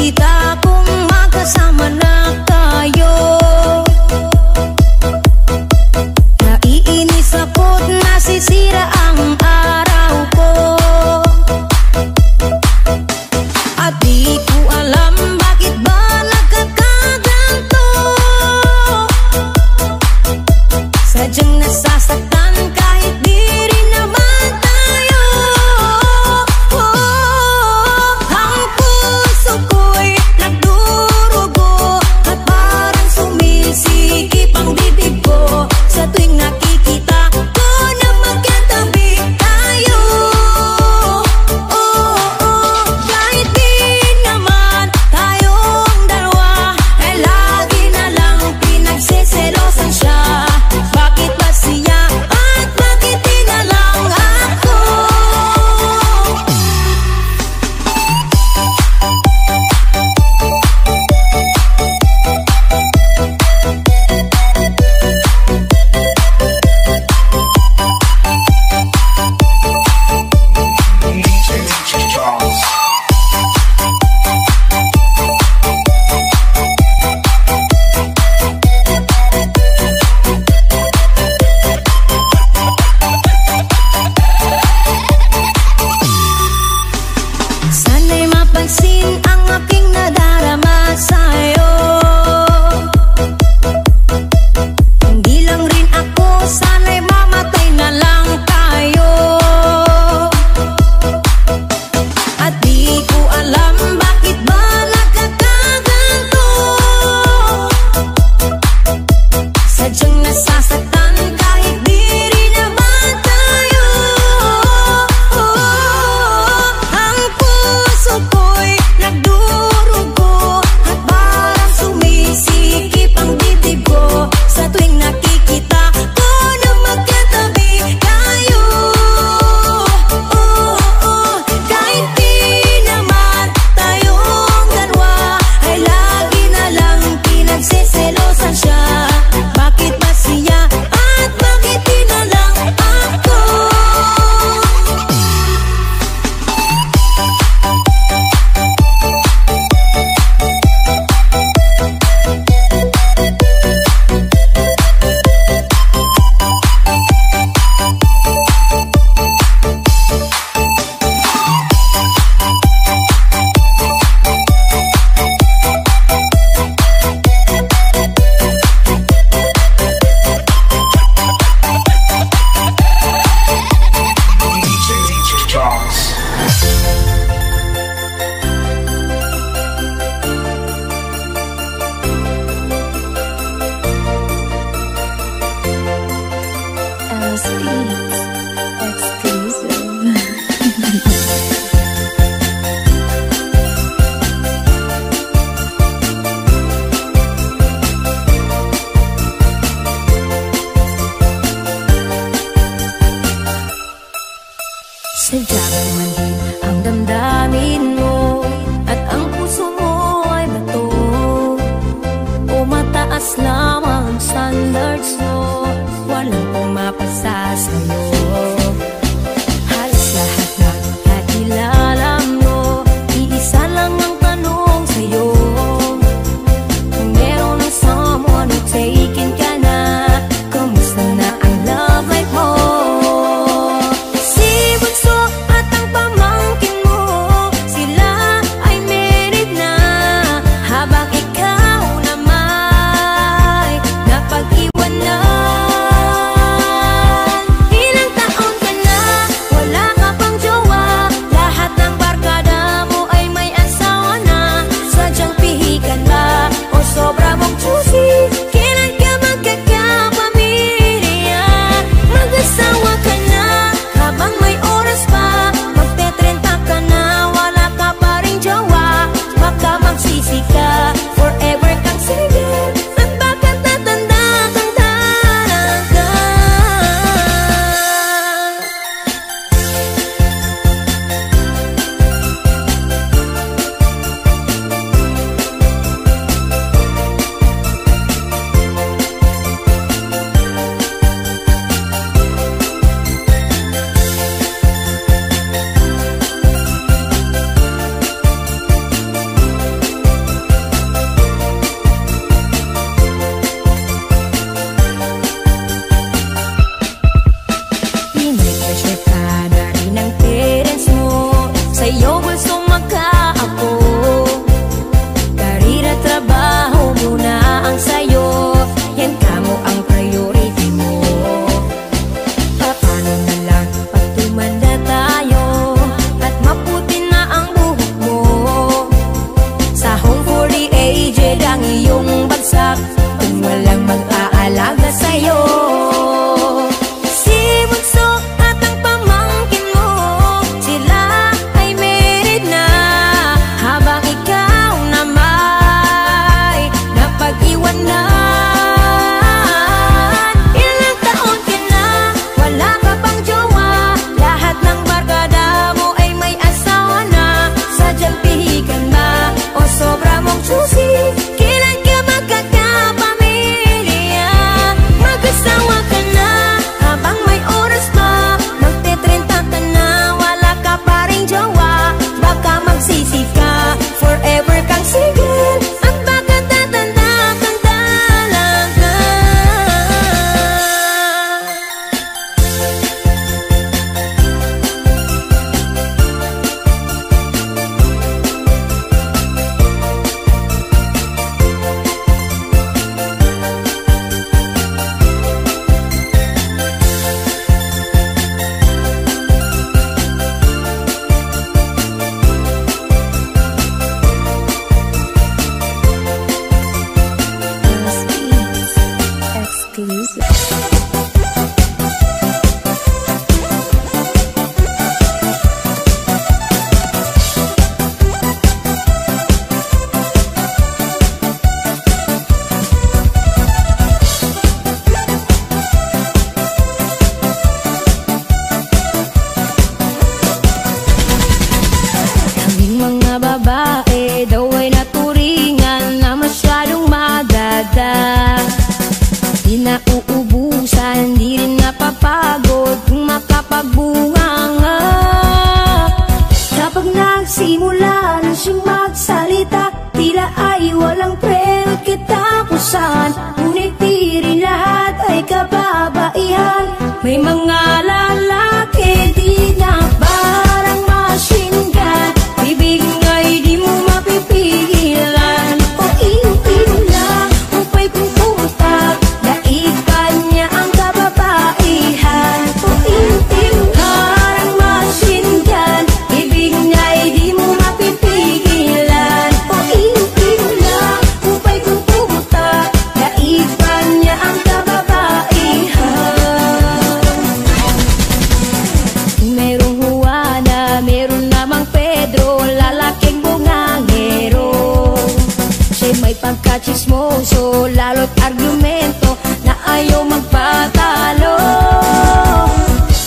kita kung magkasama na tayo. Naiinis ako't nasisira ang araw ko, at di ko alam bakit ba nagkakaganto. Sadyang nasasaktan kahit di rin naman tayo. Ang puso ko'y nagdurugo at parang sumisikip ang bibig ko sa tuwing nakikita ko na magkatabi tayo. Kahit di naman tayong dalawa, ay lagi na lang pinagsiselosan siya. Bakit ba siya at bakit di na lang ako? Sana'y mapansin ang aking nadarama sa'yo. Hindi lang rin ako, sana'y mamatay na lang tayo. At di ko alam bakit ba nagkakaganto. Sadyang nasasaktan kahit di rin naman tayo. Ang puso ko'y nagdurugo at parang mga babae daw ay naturingan na masyadong madada. Di na uubusan, di rin napapagod kung makapagbunganga. Kapag nagsimula na siyang magsalita, tila ay walang preno at katapusan. Ngunit di rin lahat ay kababaihan. May mga lalaki di na parang machine gun, bibig nga'y di mo mapipigilan. O iyo-iyo lang, upay kung putak, daig pa niya ang kababaihan. O iyo-iyo parang machine gun, bibig nga'y di mo mapipigilan. O iyo-iyo lang, upay kung putak, daig pa niya ang kababaihan. Merong Juana, meron namang Pedro, lalaking bungangero. Siya'y may pagkachismoso, lalo't argumento na ayaw magpatalo.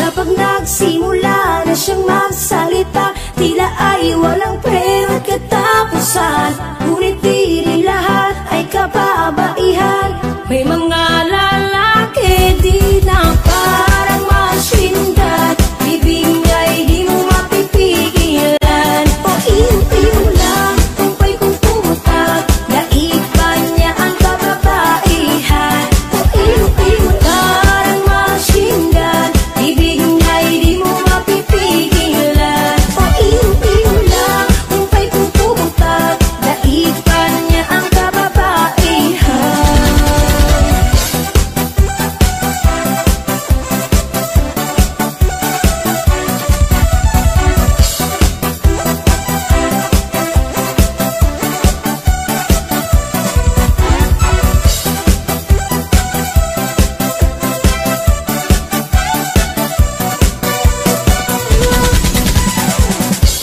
Kapag nagsimula na siyang magsalita, tila ay walang preno at katapusan. Ngunit di rin lahat ay kababaihan. May mga lalaki di na parang machine gun, bibig nga'y di mo mapipigilan. O iyo-iyo lang, upay kung putak, daig pa niya ang kababaihan. O iyo-iyo parang machine gun, bibig nga'y di mo mapipigilan. O iyo-iyo lang, upay kung putak, daig pa niya ang kababaihan.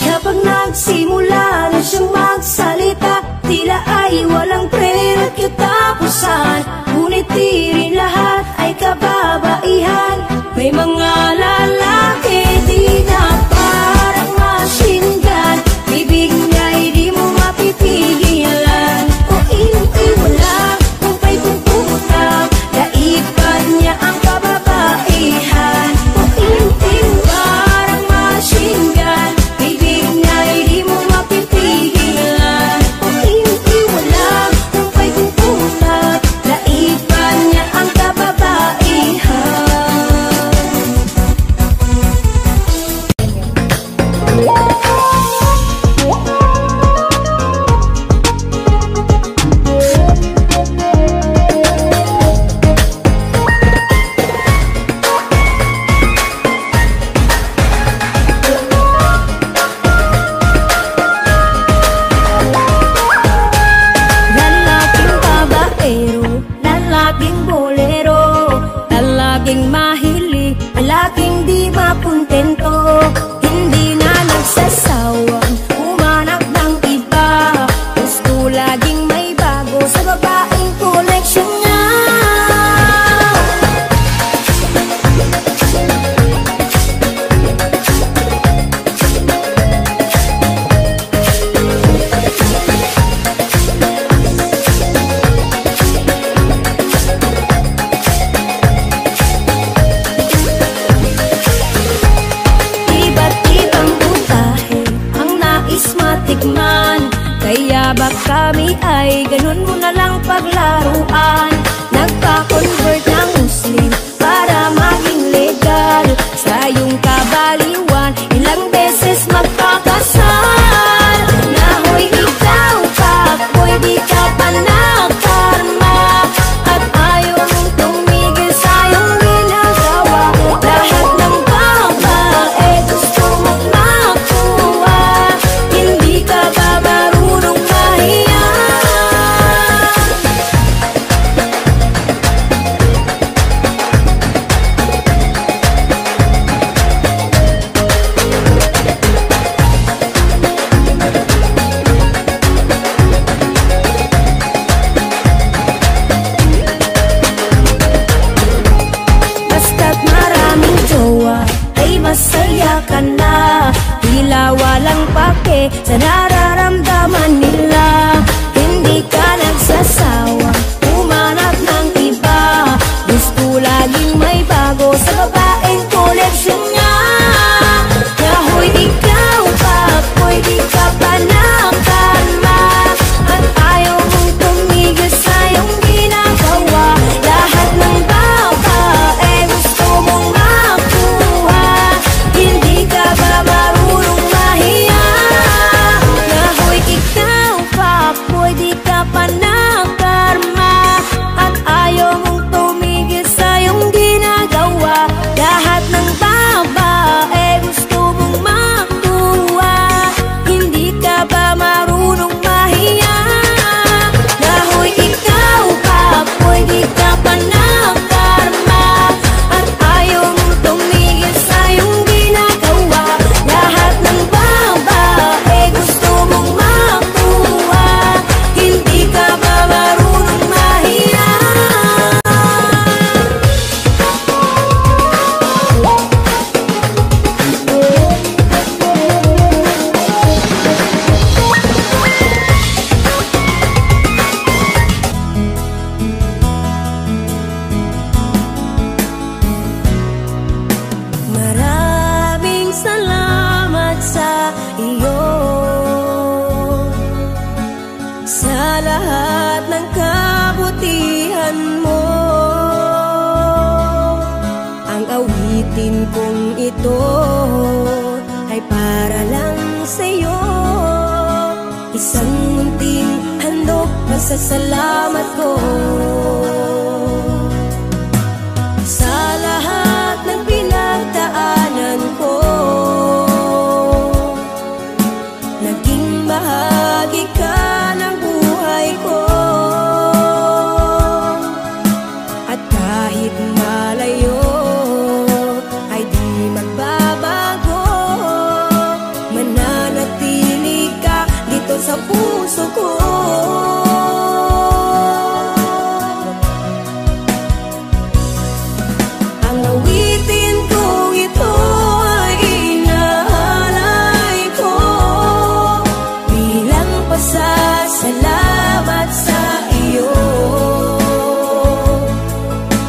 Kapag nagsimula na siyang magsalita, tila ay walang preno at katapusan. Ngunit di rin lahat ay kababaihan. May mga lalaki di na parang machine gun, bibig nga'y di mo mapipigilan. O iyo-iyo lang, upay kung putak, daig pa niya ang kababaihan. O iyo-iyo parang machine gun, bibig nga'y di mo mapipigilan. O iyo-iyo lang, upay kung putak, daig pa niya ang kababaihan. Lalaking babaero, lalaking bolero, lalaking mahilig, lalaking di makontento. Hindi na nagsasawang umanap ng iba, gusto laging may bago sa babaeng koleksyon niya. Iba't ibang putahe ang nais matikman, kaya ba kami ay ganun mo na lang paglaruan. Nagpa-convert ng Muslim para maging legal, sa iyong kabaliwan ilang beses magpakasal. Nahoy ikaw pa, boy di ka pa nakarma, at ayaw mong tumigil sa iyong ginagawa. Lahat ng babae gusto mong makuha, hindi ka ba marunong mahiya? awitin kong ito ay para lang sa'yo. Isang munting handog, pasasalamat ko sa lahat ng pinagdaanan ko. Naging bahagi ka ng buhay ko, at kahit malayo ay di magbabago. Mananatili ka dito sa puso ko. Ang awitin kong ito ay inaalay ko bilang pasasalamat sa iyo.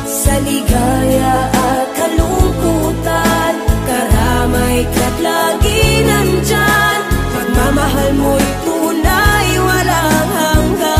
Sa ligaya at kalungkutan, karamay ka't lagi nandyan. Pagmamahal mo'y tunay, walang hanggan.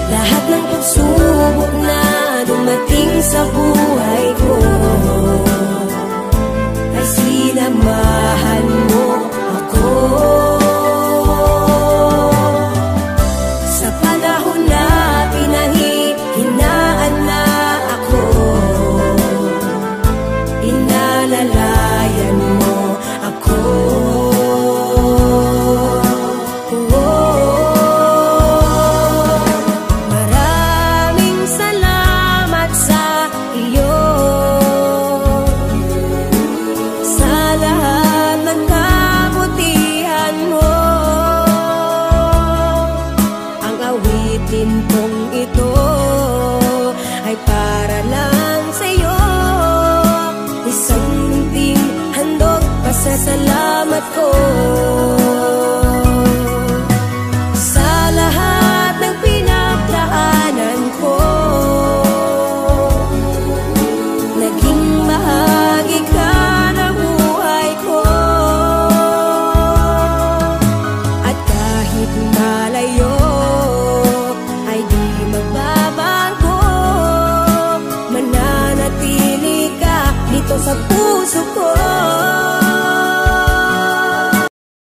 Lahat ng pagsubok na dumating sa buhay ko ay sinamahan mo ako. Sa panahon na pinahihinaan na ako, inalalayan mo ako. Maraming salamat sa iyo, sa lahat ng kabutihan mo. Ang awitin kong ito ay para lang sa'yo. Isang munting handog, pasasalamat ko sa lahat ng pinagdaanan ko. Naging bahagi ka ng buhay ko, at kahit malayo ay di magbabago. Mananatili ka dito sa puso ko.